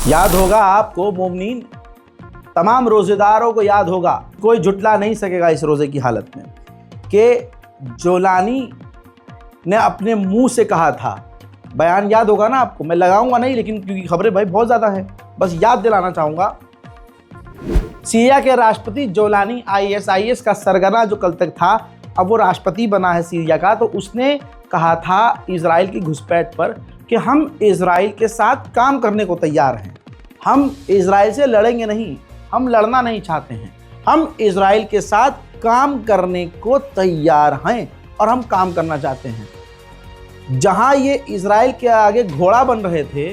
याद होगा आपको मोमिनीन, तमाम रोज़ेदारों को याद होगा, कोई झुटला नहीं सकेगा इस रोज़े की हालत में कि जोलानी ने अपने मुंह से कहा था। बयान याद होगा ना आपको, मैं लगाऊंगा नहीं लेकिन क्योंकि खबरें भाई बहुत ज़्यादा हैं, बस याद दिलाना चाहूँगा। सीरिया के राष्ट्रपति जोलानी ISIS का सरगना जो कल तक था, अब वो राष्ट्रपति बना है सीरिया का, तो उसने कहा था इजराइल की घुसपैठ पर कि हम इजराइल के साथ काम करने को तैयार हैं, हम इजराइल से लड़ेंगे नहीं, हम लड़ना नहीं चाहते हैं, हम इजराइल के साथ काम करने को तैयार हैं और हम काम करना चाहते हैं। जहां ये इजराइल के आगे घोड़ा बन रहे थे,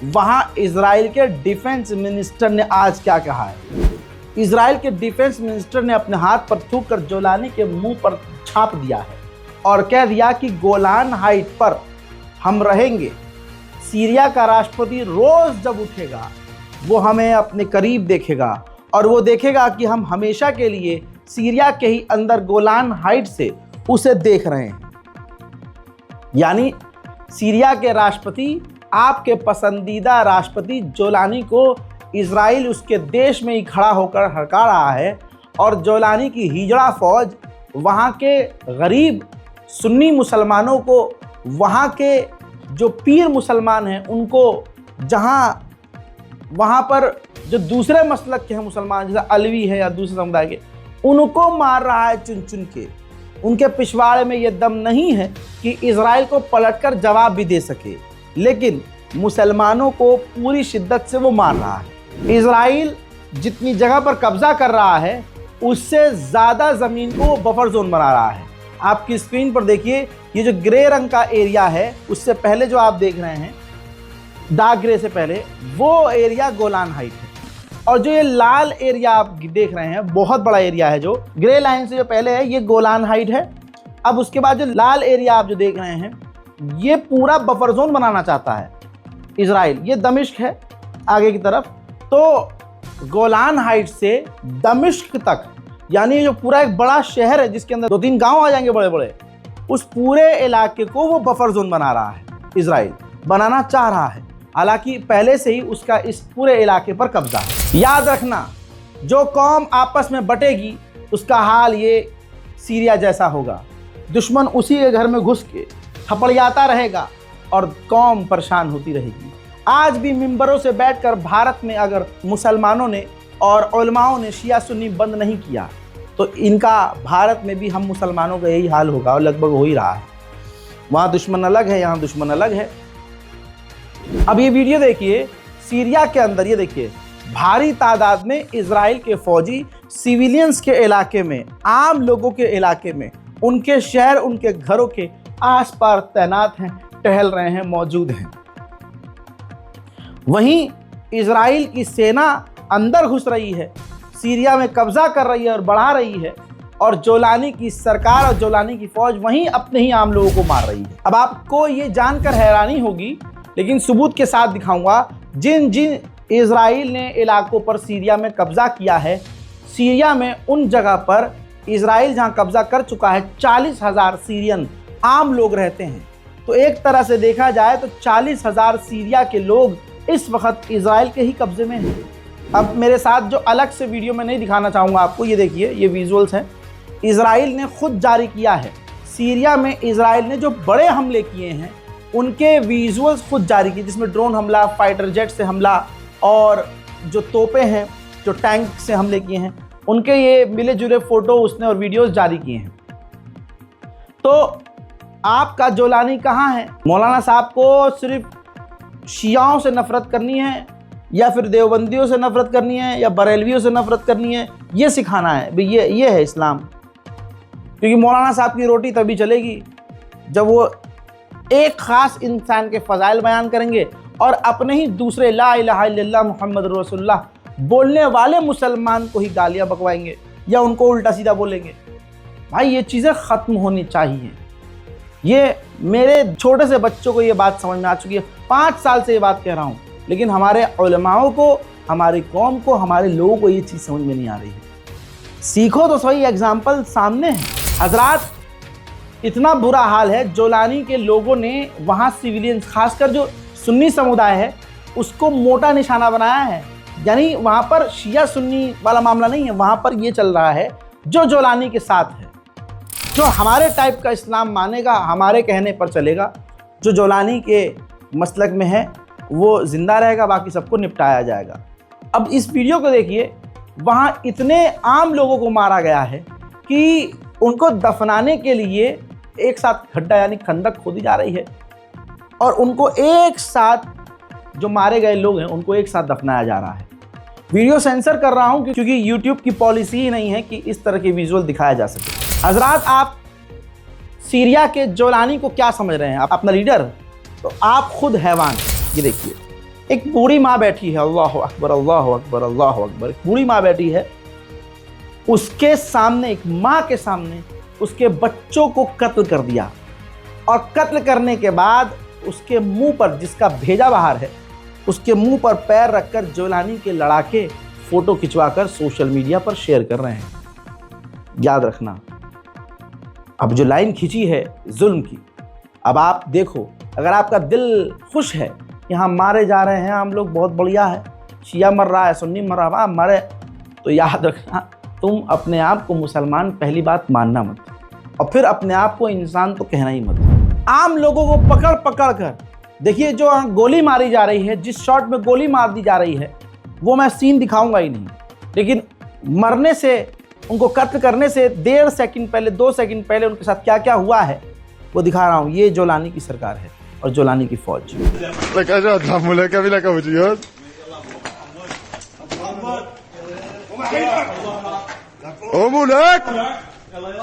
वहां इजराइल के डिफेंस मिनिस्टर ने आज क्या कहा है। इजराइल के डिफेंस मिनिस्टर ने अपने हाथ पर थूक कर जोलानी के मुंह पर छाप दिया है और कह दिया कि गोलान हाइट पर हम रहेंगे। सीरिया का राष्ट्रपति रोज जब उठेगा वो हमें अपने करीब देखेगा और वो देखेगा कि हम हमेशा के लिए सीरिया के ही अंदर गोलान हाइट से उसे देख रहे हैं। यानी सीरिया के राष्ट्रपति, आपके पसंदीदा राष्ट्रपति जोलानी को इजराइल उसके देश में ही खड़ा होकर हड़का रहा है और जोलानी की हिजड़ा फौज वहाँ के गरीब सुन्नी मुसलमानों को, वहाँ के जो पीर मुसलमान हैं उनको, जहाँ वहाँ पर जो दूसरे मसलक के हैं मुसलमान, जैसे अलवी है या दूसरे समुदाय के, उनको मार रहा है चुन चुन के। उनके पिछवाड़े में ये दम नहीं है कि इजराइल को पलटकर जवाब भी दे सके, लेकिन मुसलमानों को पूरी शिद्दत से वो मार रहा है। इजराइल जितनी जगह पर कब्जा कर रहा है उससे ज़्यादा ज़मीन को वो बफर जोन बना रहा है। आपकी स्क्रीन पर देखिए, ये जो ग्रे रंग का एरिया है, उससे पहले जो आप देख रहे हैं डार्क ग्रे से पहले, वो एरिया गोलान हाइट है। और जो ये लाल एरिया आप देख रहे हैं, बहुत बड़ा एरिया है, जो ग्रे लाइन से जो पहले है, ये गोलान हाइट है। अब उसके बाद जो लाल एरिया आप जो देख रहे हैं, ये पूरा बफर जोन बनाना चाहता है इजराइल। ये दमिश्क है आगे की तरफ, तो गोलान हाइट से दमिश्क तक, यानी जो पूरा एक बड़ा शहर है जिसके अंदर 2-3 गांव आ जाएंगे बड़े बड़े, उस पूरे इलाके को वो बफर जोन बना रहा है, इजराइल बनाना चाह रहा है। हालांकि पहले से ही उसका इस पूरे इलाके पर कब्जा है। याद रखना, जो कौम आपस में बटेगी उसका हाल ये सीरिया जैसा होगा। दुश्मन उसी के घर में घुस के थपड़ियाता रहेगा और कौम परेशान होती रहेगी। आज भी मिंबरों से बैठकर भारत में अगर मुसलमानों ने और उलमाओं ने शिया सुन्नी बंद नहीं किया तो इनका भारत में भी हम मुसलमानों का यही हाल होगा और लगभग हो ही रहा है। वहाँ दुश्मन अलग है, यहाँ दुश्मन अलग है। अब ये वीडियो देखिए, सीरिया के अंदर ये देखिए, भारी तादाद में इजराइल के फौजी सिविलियंस के इलाके में, आम लोगों के इलाके में, उनके शहर, उनके घरों के आसपास तैनात हैं, टहल रहे हैं, मौजूद हैं। वहीं इजराइल की सेना अंदर घुस रही है, सीरिया में कब्जा कर रही है और बढ़ा रही है, और जोलानी की सरकार और जोलानी की फौज वहीं अपने ही आम लोगों को मार रही है। अब आपको ये जानकर हैरानी होगी, लेकिन सबूत के साथ दिखाऊंगा, जिन जिन इजराइल ने इलाकों पर सीरिया में कब्जा किया है, सीरिया में उन जगह पर इजराइल जहां कब्जा कर चुका है 40,000 सीरियन आम लोग रहते हैं। तो एक तरह से देखा जाए तो 40,000 सीरिया के लोग इस वक्त इजराइल के ही कब्जे में हैं। अब मेरे साथ जो अलग से वीडियो में नहीं दिखाना चाहूँगा आपको, ये देखिए, ये विजुअल्स हैं, इजराइल ने खुद जारी किया है। सीरिया में इजराइल ने जो बड़े हमले किए हैं उनके विजुअल्स खुद जारी किए, जिसमें ड्रोन हमला, फाइटर जेट से हमला और जो तोपें हैं, जो टैंक से हमले किए हैं, उनके ये मिले जुले फोटो उसने और वीडियोस जारी किए हैं। तो आपका जोलानी कहाँ है? मौलाना साहब को सिर्फ शियाओं से नफरत करनी है या फिर देवबंदियों से नफरत करनी है या बरेलवियों से नफरत करनी है, ये सिखाना है भाई, ये है इस्लाम। क्योंकि मौलाना साहब की रोटी तभी चलेगी जब वो एक ख़ास इंसान के फ़ज़ाइल बयान करेंगे और अपने ही दूसरे ला इलाहा इल्लल्लाह मुहम्मद रसूलुल्लाह बोलने वाले मुसलमान को ही गालियाँ बकवाएंगे या उनको उल्टा सीधा बोलेंगे। भाई ये चीज़ें ख़त्म होनी चाहिए। ये मेरे छोटे से बच्चों को ये बात समझ में आ चुकी है, 5 साल से ये बात कह रहा हूँ, लेकिन हमारे उलमाओं को, हमारी कौम को, हमारे लोगों को ये चीज़ समझ में नहीं आ रही है। सीखो तो सही, एग्जाम्पल सामने है। हजरात, इतना बुरा हाल है, जोलानी के लोगों ने वहाँ सिविलियंस, खासकर जो सुन्नी समुदाय है, उसको मोटा निशाना बनाया है। यानी वहां पर शिया सुन्नी वाला मामला नहीं है, वहां पर यह चल रहा है जो जोलानी के साथ है, जो हमारे टाइप का इस्लाम मानेगा, हमारे कहने पर चलेगा, जो जोलानी के मसलक में है वो जिंदा रहेगा, बाकी सबको निपटाया जाएगा। अब इस वीडियो को देखिए, वहां इतने आम लोगों को मारा गया है कि उनको दफनाने के लिए एक साथ गड्ढा यानी खंदक खोदी जा रही है और उनको एक साथ, जो मारे गए लोग हैं उनको एक साथ दफनाया जा रहा है। वीडियो सेंसर कर रहा हूं क्योंकि यूट्यूब की पॉलिसी ही नहीं है कि इस तरह के विजुअल दिखाया जा सके। हजरात, आप सीरिया के जोलानी को क्या समझ रहे हैं? आप अपना लीडर, तो आप खुद हैवान। ये देखिए, एक बूढ़ी माँ बैठी है, अल्लाह अकबर अल्लाह अकबर अल्लाह अकबर, एक बूढ़ी माँ बैठी है, उसके सामने, एक माँ के सामने उसके बच्चों को कत्ल कर दिया और कत्ल करने के बाद उसके मुंह पर, जिसका भेजा बाहर है, उसके मुंह पर पैर रखकर जोलानी के लड़ाके फोटो खिंचवाकर सोशल मीडिया पर शेयर कर रहे हैं। याद रखना, अब जो लाइन खींची है जुल्म की, अब आप देखो, अगर आपका दिल खुश है, यहाँ मारे जा रहे हैं हम लोग, बहुत बढ़िया है, शिया मर रहा है, सुन्नी मर रहा है, मरे, तो याद रखना तुम अपने आप को मुसलमान पहली बात मानना मत, और फिर अपने आप को इंसान तो कहना ही मत। आम लोगों को पकड़ पकड़ कर देखिए, जो गोली मारी जा रही है, जिस शॉट में गोली मार दी जा रही है, वो मैं सीन दिखाऊंगा ही नहीं, लेकिन मरने से, उनको कत्ल करने से 1.5 सेकंड पहले, 2 सेकंड पहले उनके साथ क्या क्या हुआ है वो दिखा रहा हूँ। ये जोलानी की सरकार है और जोलानी की फौज।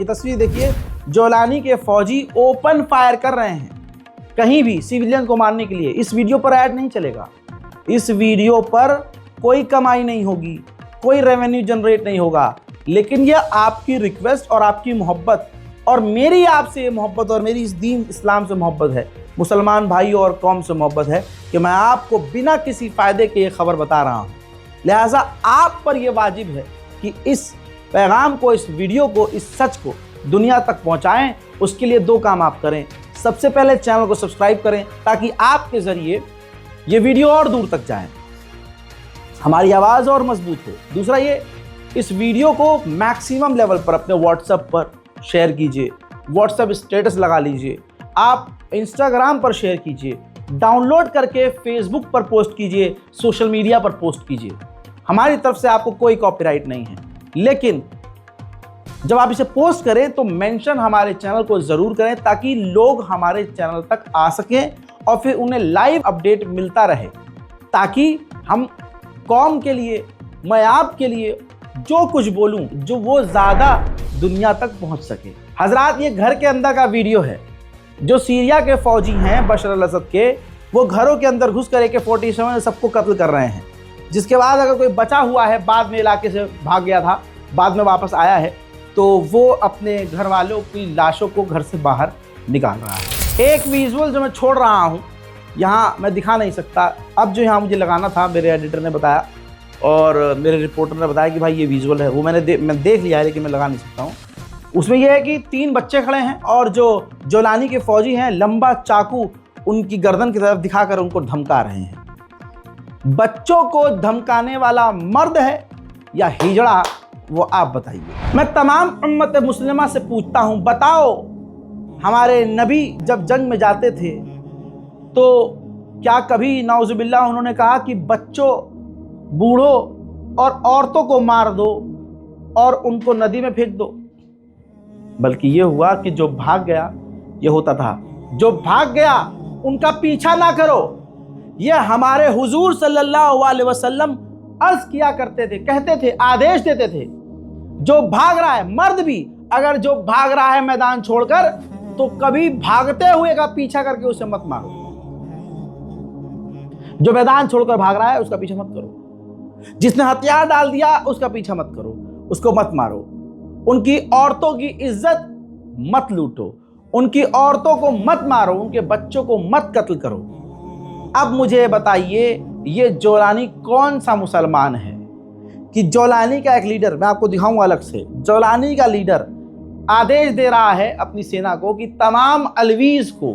ये तस्वीर देखिए, जोलानी के फौजी ओपन फायर कर रहे हैं कहीं भी सिविलियन को मारने के लिए। इस वीडियो पर ऐड नहीं चलेगा, इस वीडियो पर कोई कमाई नहीं होगी, कोई रेवेन्यू जनरेट नहीं होगा, लेकिन यह आपकी रिक्वेस्ट और आपकी मोहब्बत और मेरी आपसे ये मोहब्बत और मेरी इस दीन इस्लाम से मोहब्बत है, मुसलमान भाइयों और कौम से मोहब्बत है कि मैं आपको बिना किसी फ़ायदे के ये खबर बता रहा हूँ। लिहाजा आप पर यह वाजिब है कि इस पैगाम को, इस वीडियो को, इस सच को दुनिया तक पहुँचाएँ। उसके लिए 2 काम आप करें। सबसे पहले चैनल को सब्सक्राइब करें ताकि आपके ज़रिए ये वीडियो और दूर तक जाए, हमारी आवाज़ और मजबूत हो। दूसरा ये, इस वीडियो को मैक्सिमम लेवल पर अपने व्हाट्सएप पर शेयर कीजिए, व्हाट्सएप स्टेटस लगा लीजिए, आप इंस्टाग्राम पर शेयर कीजिए, डाउनलोड करके फेसबुक पर पोस्ट कीजिए, सोशल मीडिया पर पोस्ट कीजिए। हमारी तरफ से आपको कोई कॉपीराइट नहीं है, लेकिन जब आप इसे पोस्ट करें तो मेंशन हमारे चैनल को ज़रूर करें ताकि लोग हमारे चैनल तक आ सकें और फिर उन्हें लाइव अपडेट मिलता रहे, ताकि हम कौम के लिए, मैं आपके लिए जो कुछ बोलूं, जो वो ज़्यादा दुनिया तक पहुंच सके। हजरात, ये घर के अंदर का वीडियो है। जो सीरिया के फौजी हैं बशर अल-असद के, वो घरों के अंदर घुस कर AK-47 सबको कत्ल कर रहे हैं, जिसके बाद अगर कोई बचा हुआ है, बाद में इलाके से भाग गया था, बाद में वापस आया है, तो वो अपने घर वालों की लाशों को घर से बाहर निकाल रहा है। एक विजुअल जो मैं छोड़ रहा हूँ, यहाँ मैं दिखा नहीं सकता, अब जो यहाँ मुझे लगाना था मेरे एडिटर ने बताया और मेरे रिपोर्टर ने बताया कि भाई ये विजुअल है, वो मैं देख लिया है, लेकिन मैं लगा नहीं सकता हूँ। उसमें यह है कि 3 बच्चे खड़े हैं और जो जोलानी के फौजी हैं लंबा चाकू उनकी गर्दन की तरफ दिखाकर उनको धमका रहे हैं। बच्चों को धमकाने वाला मर्द है या हिजड़ा, वो आप बताइए। मैं तमाम उम्मत मुस्लिमा से पूछता हूँ, बताओ, हमारे नबी जब जंग में जाते थे तो क्या कभी नाउजुबिल्लाह उन्होंने कहा कि बच्चों, बूढ़ों और औरतों को मार दो और उनको नदी में फेंक दो? बल्कि ये हुआ कि जो भाग गया, ये होता था, जो भाग गया उनका पीछा ना करो। ये हमारे हुजूर सल्लल्लाहु अलैहि वसल्लम अर्ज किया करते थे, कहते थे, आदेश देते थे, जो भाग रहा है, मर्द भी अगर जो भाग रहा है मैदान छोड़कर, तो कभी भागते हुए का पीछा करके उसे मत मारो। जो मैदान छोड़कर भाग रहा है उसका पीछा मत करो, जिसने हथियार डाल दिया उसका पीछा मत करो, उसको मत मारो, उनकी औरतों की इज्जत मत लूटो, उनकी औरतों को मत मारो, उनके बच्चों को मत कत्ल करो। अब मुझे बताइए ये जोलानी कौन सा मुसलमान है कि जोलानी का एक लीडर, मैं आपको दिखाऊंगा अलग से, जोलानी का लीडर आदेश दे रहा है अपनी सेना को कि तमाम अलवीज को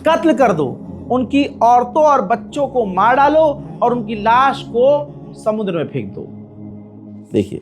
कत्ल कर दो, उनकी औरतों और बच्चों को मार डालो और उनकी लाश को समुद्र में फेंक दो। देखिए,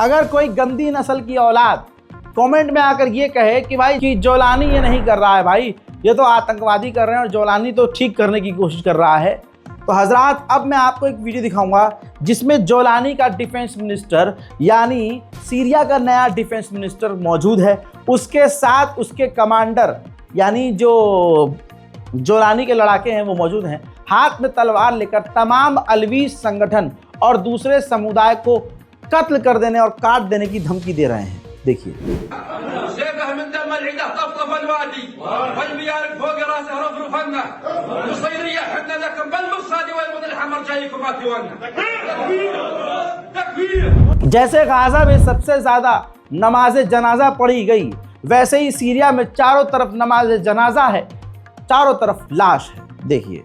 अगर कोई गंदी नस्ल की औलाद कमेंट में आकर ये कहे कि भाई कि जोलानी ये नहीं कर रहा है, भाई ये तो आतंकवादी कर रहे हैं और जोलानी तो ठीक करने की कोशिश कर रहा है, तो हजरात अब मैं आपको एक वीडियो दिखाऊंगा जिसमें जोलानी का डिफेंस मिनिस्टर यानी सीरिया का नया डिफेंस मिनिस्टर मौजूद है, उसके साथ उसके कमांडर यानी जो जोलानी के लड़ाके हैं वो मौजूद हैं, हाथ में तलवार लेकर तमाम अलवी संगठन और दूसरे समुदाय को कत्ल कर देने और काट देने की धमकी दे रहे हैं। देखिए, जैसे गाजा में सबसे ज्यादा नमाज जनाजा पढ़ी गई, वैसे ही सीरिया में चारों तरफ नमाज जनाजा है, चारों तरफ लाश है। देखिए,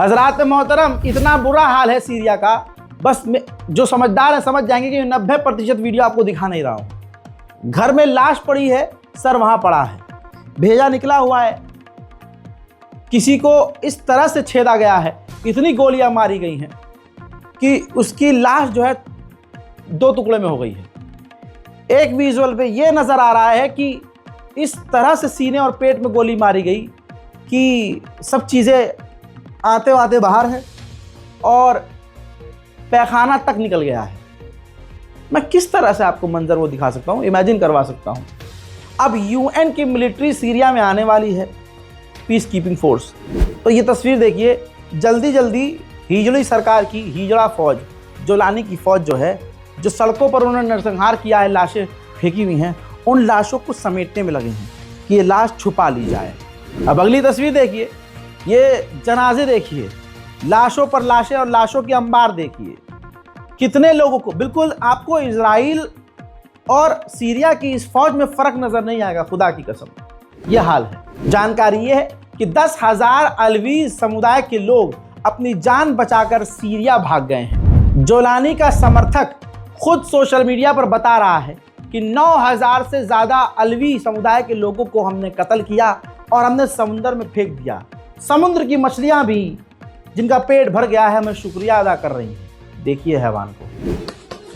हजरात मोहतरम, इतना बुरा हाल है सीरिया का, बस जो समझदार है समझ जाएंगे कि 90% वीडियो आपको दिखा नहीं रहा हूं। घर में लाश पड़ी है, सर वहां पड़ा है, भेजा निकला हुआ है, किसी को इस तरह से छेदा गया है, इतनी गोलियां मारी गई हैं कि उसकी लाश जो है 2 टुकड़े में हो गई है। एक विजुअल पे ये नज़र आ रहा है कि इस तरह से सीने और पेट में गोली मारी गई कि सब चीज़ें आते आते बाहर है और पैखाना तक निकल गया है। मैं किस तरह से आपको मंजर वो दिखा सकता हूँ, इमेजिन करवा सकता हूँ। अब यूएन की मिलिट्री सीरिया में आने वाली है, पीस कीपिंग फोर्स। तो ये तस्वीर देखिए, जल्दी जल्दी हिजड़ी सरकार की हिजड़ा फौज, जोलानी की फौज जो है, जो सड़कों पर उन्होंने नरसंहार किया है, लाशें फेंकी हुई हैं, उन लाशों को समेटने में लगे हैं कि ये लाश छुपा ली जाए। अब अगली तस्वीर देखिए, ये जनाजे देखिए, लाशों पर लाशें और लाशों की अंबार देखिए, कितने लोगों को, बिल्कुल आपको इजराइल और सीरिया की इस फौज में फ़र्क नज़र नहीं आएगा, खुदा की कसम। ये हाल है। जानकारी ये है कि 10,000 अलवीज समुदाय के लोग अपनी जान बचाकर सीरिया भाग गए हैं। जोलानी का समर्थक खुद सोशल मीडिया पर बता रहा है कि 9,000 से ज़्यादा अलवी समुदाय के लोगों को हमने कत्ल किया और हमने समुद्र में फेंक दिया। समुद्र की मछलियां भी जिनका पेट भर गया है, हमें शुक्रिया अदा कर रही हैं। देखिए हैवान को।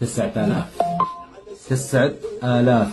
9,000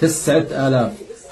9000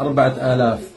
4000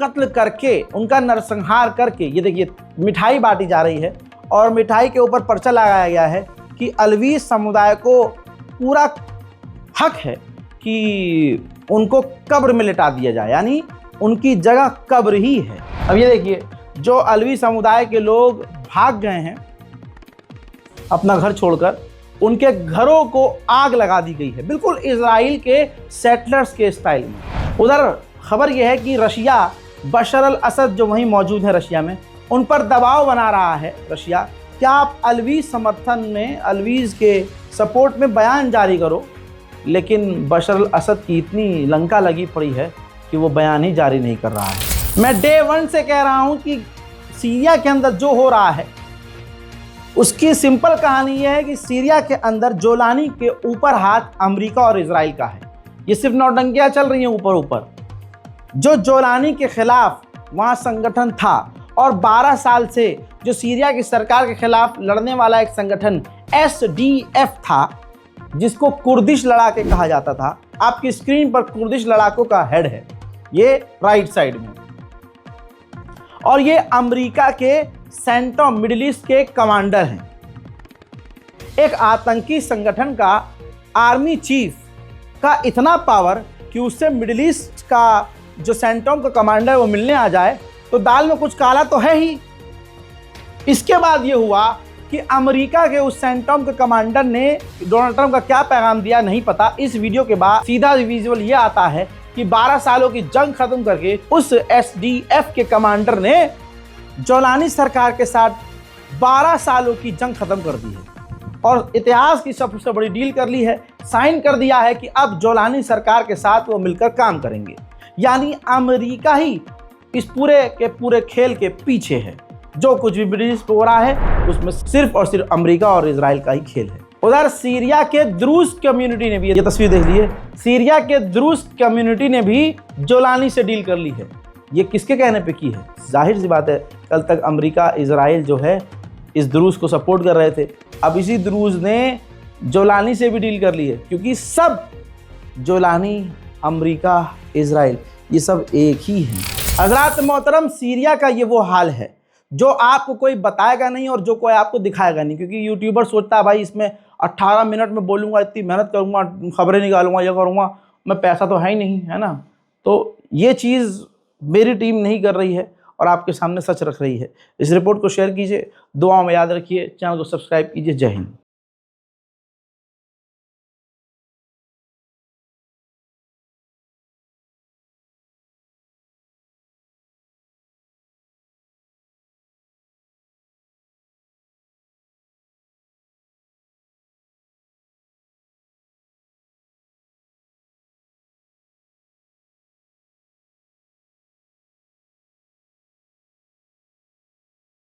कत्ल करके उनका नरसंहार करके ये देखिए मिठाई बांटी जा रही है और मिठाई के ऊपर पर्चा लगाया गया है कि अलवी समुदाय को पूरा हक है कि उनको कब्र में लिटा दिया जाए, यानी उनकी जगह कब्र ही है। अब ये देखिए जो अलवी समुदाय के लोग भाग गए हैं अपना घर छोड़कर, उनके घरों को आग लगा दी गई है, बिल्कुल इजराइल के सेटलर्स के स्टाइल में। उधर खबर यह है कि रशिया बशर अल असद जो वहीं मौजूद है रशिया में, उन पर दबाव बना रहा है रशिया, क्या आप अलवी समर्थन में, अलवीज़ के सपोर्ट में बयान जारी करो। लेकिन बशर अल असद की इतनी लंका लगी पड़ी है कि वो बयान ही जारी नहीं कर रहा है। मैं डे 1 से कह रहा हूँ कि सीरिया के अंदर जो हो रहा है उसकी सिंपल कहानी यह है कि सीरिया के अंदर जोलानी के ऊपर हाथ अमेरिका और इजराइल का है। ये सिर्फ नौटंकियाँ चल रही हैं ऊपर ऊपर। जो जोलानी के खिलाफ वहाँ संगठन था और 12 साल से जो सीरिया की सरकार के खिलाफ लड़ने वाला एक संगठन SDF था, जिसको कुर्दिश लड़ाके कहा जाता था। आपकी स्क्रीन पर कुर्दिश लड़ाकों का हेड है, ये राइट साइड में, और ये अमेरिका के सेंट्रल मिडिल ईस्ट के कमांडर हैं। एक आतंकी संगठन का आर्मी चीफ का इतना पावर कि उससे मिडिल ईस्ट का जो सेंट्रल का कमांडर वो मिलने आ जाए तो दाल में कुछ काला तो है ही। इसके बाद ये हुआ कि अमेरिका के उस सेंट्रल के कमांडर ने डोनाल्ड ट्रंप का क्या पैगाम दिया नहीं पता। इस वीडियो के बाद सीधा विजुअल ये आता है कि 12 सालों की जंग खत्म करके उस SDF के कमांडर ने जोलानी सरकार के साथ 12 सालों की जंग खत्म कर दी है और इतिहास की सबसे बड़ी डील कर ली है, साइन कर दिया है कि अब जोलानी सरकार के साथ वो मिलकर काम करेंगे। यानी अमेरिका ही इस पूरे के पूरे खेल के पीछे है। जो कुछ भी मिडिल ईस्ट हो रहा है उसमें सिर्फ और सिर्फ अमेरिका और इजराइल का ही खेल है। उधर सीरिया के द्रूज कम्युनिटी ने भी, ये तस्वीर देख लीजिए, सीरिया के द्रूज कम्युनिटी ने भी जोलानी से डील कर ली है। ये किसके कहने पे की है? जाहिर सी बात है, कल तक अमेरिका इजराइल जो है इस द्रूज को सपोर्ट कर रहे थे, अब इसी द्रूज ने जोलानी से भी डील कर ली है, क्योंकि सब जोलानी, अमेरिका, इजराइल ये सब एक ही हैं। हज़रात मोहतरम, सीरिया का ये वो हाल है जो आपको कोई बताएगा नहीं और जो कोई आपको दिखाएगा नहीं, क्योंकि यूट्यूबर सोचता है भाई इसमें 18 मिनट में बोलूँगा, इतनी मेहनत करूँगा, खबरें निकालूंगा, ये करूँगा, मैं पैसा तो है ही नहीं, है ना। तो ये चीज़ मेरी टीम नहीं कर रही है और आपके सामने सच रख रही है। इस रिपोर्ट को शेयर कीजिए, दुआ में याद रखिए, चैनल को सब्सक्राइब कीजिए। जय हिंद।